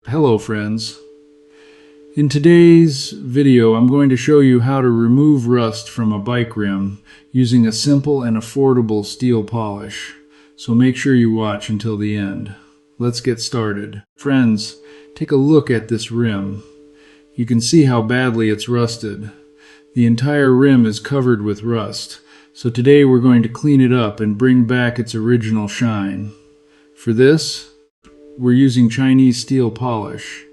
Hello friends. In today's video I'm going to show you how to remove rust from a bike rim using a simple and affordable steel polish. So make sure you watch until the end. Let's get started. Friends, take a look at this rim. You can see how badly it's rusted. The entire rim is covered with rust. So today we're going to clean it up and bring back its original shine. For this, we're using Chinese steel polish.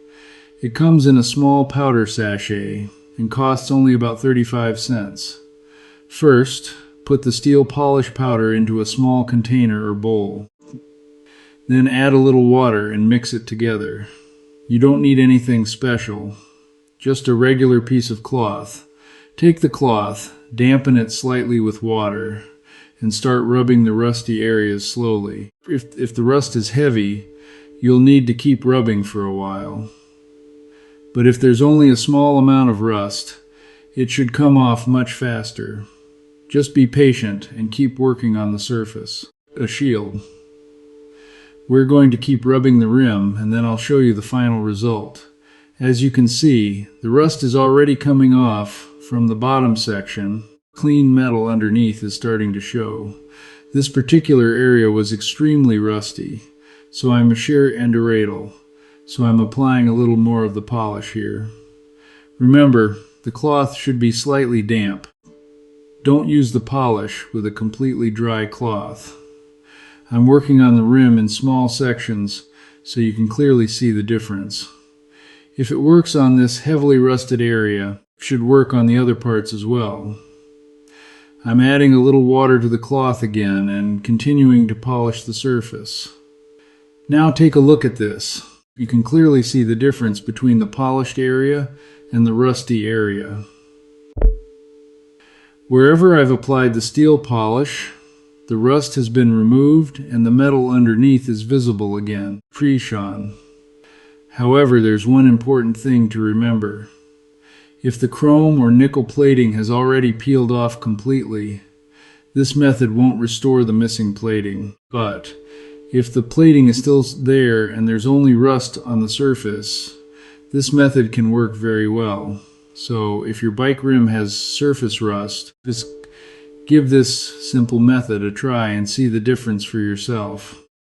It comes in a small powder sachet and costs only about 35 cents. First, put the steel polish powder into a small container or bowl. Then add a little water and mix it together. You don't need anything special, just a regular piece of cloth. Take the cloth, dampen it slightly with water, and start rubbing the rusty areas slowly. If the rust is heavy, you'll need to keep rubbing for a while. But if there's only a small amount of rust, it should come off much faster. Just be patient and keep working on the surface. A shield. We're going to keep rubbing the rim and then I'll show you the final result. As you can see, the rust is already coming off from the bottom section. Clean metal underneath is starting to show. This particular area was extremely rusty. So I'm a shear and a radle, so I'm applying a little more of the polish here. Remember, the cloth should be slightly damp. Don't use the polish with a completely dry cloth. I'm working on the rim in small sections so you can clearly see the difference. If it works on this heavily rusted area, it should work on the other parts as well. I'm adding a little water to the cloth again and continuing to polish the surface. Now take a look at this. You can clearly see the difference between the polished area and the rusty area. Wherever I've applied the steel polish, the rust has been removed and the metal underneath is visible again, pre-shone. However, there's one important thing to remember. If the chrome or nickel plating has already peeled off completely, this method won't restore the missing plating. But if the plating is still there and there's only rust on the surface, this method can work very well. So if your bike rim has surface rust, just give this simple method a try and see the difference for yourself.